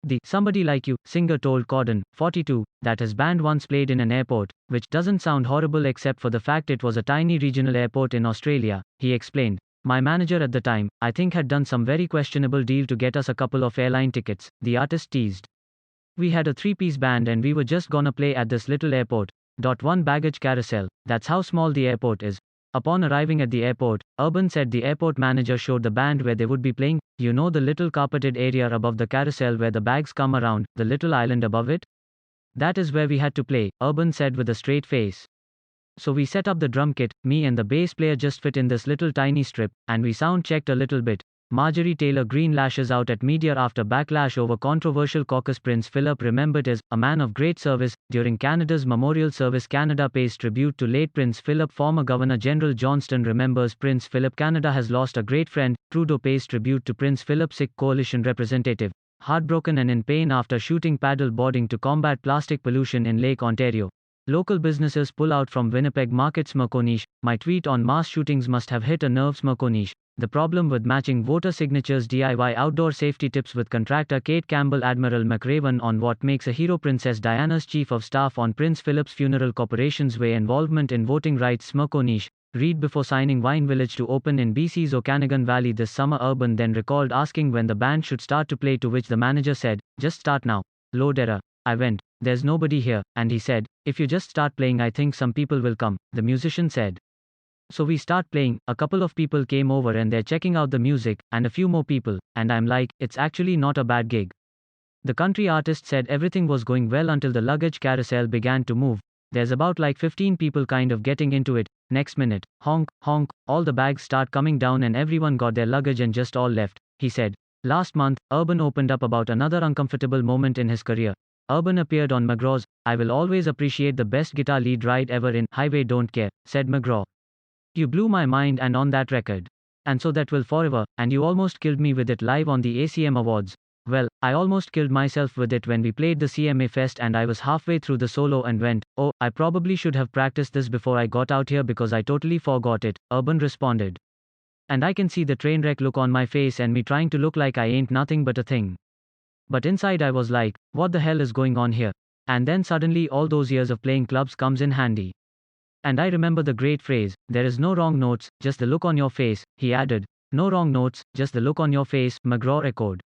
The Somebody Like You singer told Corden, 42, that his band once played in an airport, which doesn't sound horrible except for the fact it was a tiny regional airport in Australia. He explained, "My manager at the time, I think, had done some very questionable deal to get us a couple of airline tickets," the artist teased. "We had a three-piece band and we were just gonna play at this little airport. One baggage carousel. That's how small the airport is." Upon arriving at the airport, Urban said the airport manager showed the band where they would be playing. "You know the little carpeted area above the carousel where the bags come around, the little island above it? That is where we had to play," Urban said with a straight face. "So we set up the drum kit, me and the bass player just fit in this little tiny strip, and we sound checked a little bit." Marjorie Taylor Greene lashes out at media after backlash over controversial caucus. Prince Philip, remembered as a man of great service during Canada's Memorial Service. Canada pays tribute to late Prince Philip. Former Governor General Johnston remembers Prince Philip. Canada has lost a great friend. Trudeau pays tribute to Prince Philip. Sikh coalition representative, heartbroken and in pain after shooting paddle boarding to combat plastic pollution in Lake Ontario. Local businesses pull out from Winnipeg market. Smerconish, my tweet on mass shootings must have hit a nerve. Smerconish, the problem with matching voter signatures. DIY outdoor safety tips with contractor Kate Campbell. Admiral McRaven on what makes a hero. Princess Diana's chief of staff on Prince Philip's funeral. Corporations weigh involvement in voting rights. Smerconish, read before signing Wine Village to open in BC's Okanagan Valley this summer. Urban then recalled asking when the band should start to play, to which the manager said, "Just start now." Load error. "I went, there's nobody here," and he said, "If you just start playing, I think some people will come," the musician said. "So we start playing, a couple of people came over and they're checking out the music, and a few more people, and I'm like, it's actually not a bad gig." The country artist said everything was going well until the luggage carousel began to move. "There's about like 15 people kind of getting into it. Next minute, honk, honk, all the bags start coming down and everyone got their luggage and just all left," he said. Last month, Urban opened up about another uncomfortable moment in his career. Urban appeared on McGraw's "I Will Always Appreciate the Best Guitar Lead Ride Ever" in Highway Don't Care, said McGraw. "You blew my mind and on that record. And so that will forever, and you almost killed me with it live on the ACM Awards. Well, I almost killed myself with it when we played the CMA Fest and I was halfway through the solo and went, oh, I probably should have practiced this before I got out here because I totally forgot it," Urban responded. "And I can see the train wreck look on my face and me trying to look like I ain't nothing but a thing. But inside I was like, what the hell is going on here? And then suddenly all those years of playing clubs comes in handy. And I remember the great phrase, 'There is no wrong notes, just the look on your face,'" he added. "No wrong notes, just the look on your face," McGraw echoed.